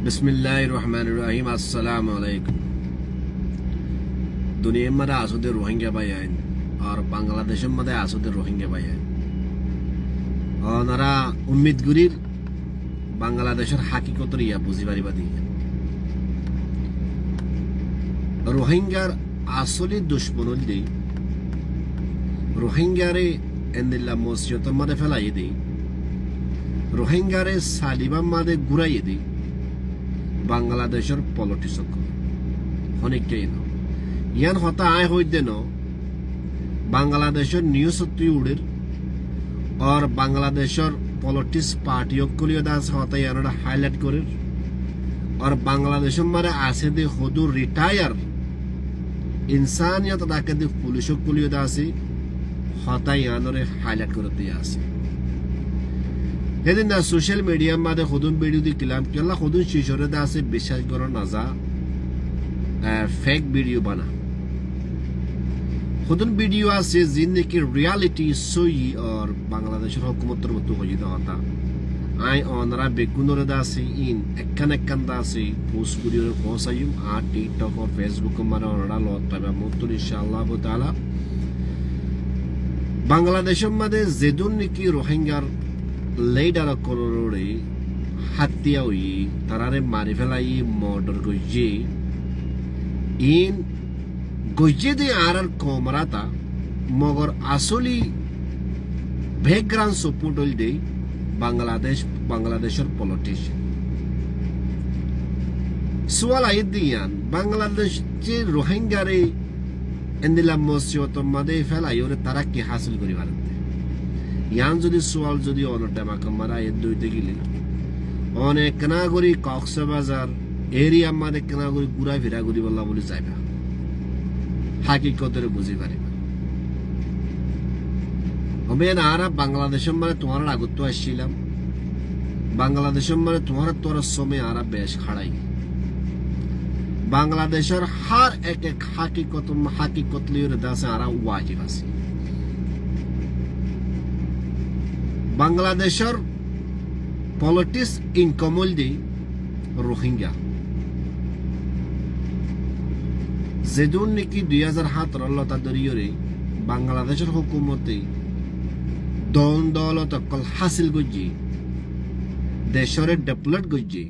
बिस्मिल्लाहिर रहमानिर रहीम अस्सलाम वालेकुम। दुनियामध्ये असू दे रोहिंग्या बाई आहेत और बांगलादेशमध्ये असू दे रोहिंग्या बाई आहेत ওনারা উম্মিদ গুরির বাংলাদেশের হাকিকতর ইয়া বুঝি পারিবা দিয়ে রোহিঙ্গার আসলে দুশ্মন দেই রোহিঙ্গারে এন্দিল্লা মসজিদের মধ্যে ফেলাই দেই রোহিঙ্গারে সালিবাম মাদে ঘুরাই দেই বাংলাদেশের পলিটিক্স অনেকটাই ন ইয়ান হতা আয় হইতে ন বাংলাদেশের নিউজ উড়ের और बांग्लादेशर पॉलिटिक्स पार्टियों को लिए दास होता है याना हाईलाइट करे और बांग्लादेश में आसे दे खुदू रिटायर इंसानियत दाके दे पुलिसों को लिए दासी होता है याना रे हाईलाइट करते हैं आसे यदि ना सोशल मीडिया में दे खुदून वीडियो दी किलाम क्यों खुदून शीशोरे दासे विशेष करो नज़ा फेक वीडियो बना खुदन वीडियो से जिंदगी की रियलिटी सोई और बांग्लादेश हुकूमत तरबतु हो जिदा होता आई ओनरा बेकुनरे दासी इन एकन दासी पोस्ट वीडियो रे पहुंचायूं आ टिकटॉक और फेसबुक माने ओनरा लॉट तबा मुतुन इंशाअल्लाह ताला बांग्लादेश मध्ये जेदुन की रोहिंग्यार लेडर कोरोरे हत्या हुई तरारे मारी फेलाई मर्डर गई इन गजे दे आरर कोमराता मगर असली बैकग्राउंड सपोर्ट होल दे बांग्लादेशर पॉलिटिशियन सवाल आये दियान बांग्लादेश जे रोहिंग्या रे एंदिला मस्जिद मदे फेलायोरे तारा की हासिल करी भारते यान जदि सवाल जदि अनटेमा कमरा ये दुइते गिले अनेक कनागुरी कक्सबाजार एरिया मदे कनागुरी गुरा फिरा गुरी बल्ला बोली जायबा হাকিকতের বুঝি পারিবা আমি আরা বাংলাদেশের মানে তোমার আগত আসছিলাম বাংলাদেশের মানে তোমার তোর সময় আরা বেশ খাড়াই বাংলাদেশের হার এক হাকিকত লিওর দাসে আরা ওয়াজিব আছে বাংলাদেশের পলিটিক্স ইনকমল দি রোহিঙ্গা যেদুন নাকি 2017 দরিয়রে বাংলাদেশের হুকুমতে দলত অকল হাসিল গজি দেশরে ডেভেলপ গজি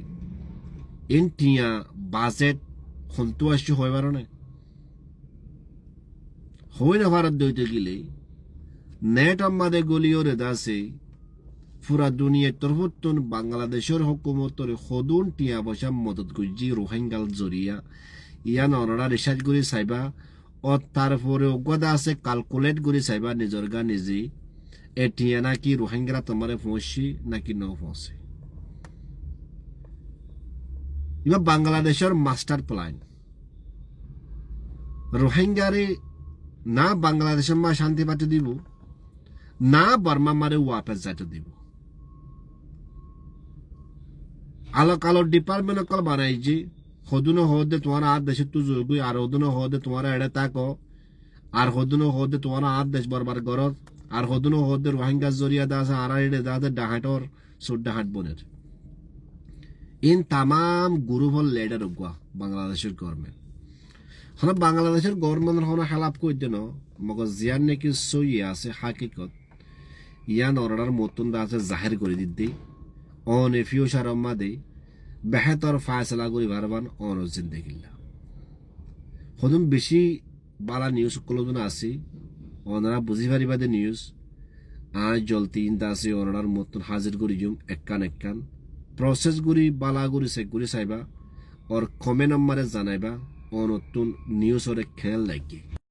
ইন্টিয়া বাজেট খন্তু আসছে হয় বারণে হয় না ভারত দইতে গেলে নেট আমাদে গলিওরে দাসে পুরা দুনিয়ার তরফতুন বাংলাদেশের হুকুমতর খদুন টিয়া বসা মদত গজি রোহিঙ্গাল জরিয়া ইয়ান অনরা রিসার্চ করি চাইবা ও তারপরে অজ্ঞতা আছে ক্যালকুলেট করি চাইবা নিজের গা নিজে এটিয়া নাকি রোহিঙ্গা তোমারে পৌঁছি নাকি ন পৌঁছে এবার বাংলাদেশের মাস্টার প্ল্যান রোহিঙ্গারে না বাংলাদেশের মা শান্তি পাতে দিব না বর্মা মারে ওয়াপস যাতে দিব আলো কালো ডিপার্টমেন্ট কল বানাইছি खुदनो होदे तुम्हारा हाथ देश तू जोगुई आर खुदनो होदे तुम्हारा एड़े ताको आर खुदनो होदे तुम्हारा हाथ देश बरबार गरत आर खुदनो होदे रोहिंग्या जरिया दासा आरा एड़े दादे डाहाटोर सुड्डा हाट बोनेर इन तमाम ग्रुपल लीडर उगवा बांग्लादेशेर गवर्नमेंट हना बांग्लादेशेर गवर्नमेंट हना खिलाफ कइ देन मगर जियान नेकी सही আছে হাকিকত ইয়ান অর্ডার মতন দাসে জাহির করে দিতে অন এ ফিউচার মাদে बेहतर फैसला करी बारबान और जिंदगी खुदम बेशी बाला न्यूज कलोदन आसी ओनरा बुझी पारिबा दे न्यूज आज जल्दी इंदा आसी ओनरार मतन हाजिर करी जुम एक्कान प्रोसेस गुरी बाला गुरी से गुरी साइबा और कमेंट नंबरे जानाइबा और नतुन न्यूज और खेल लाइक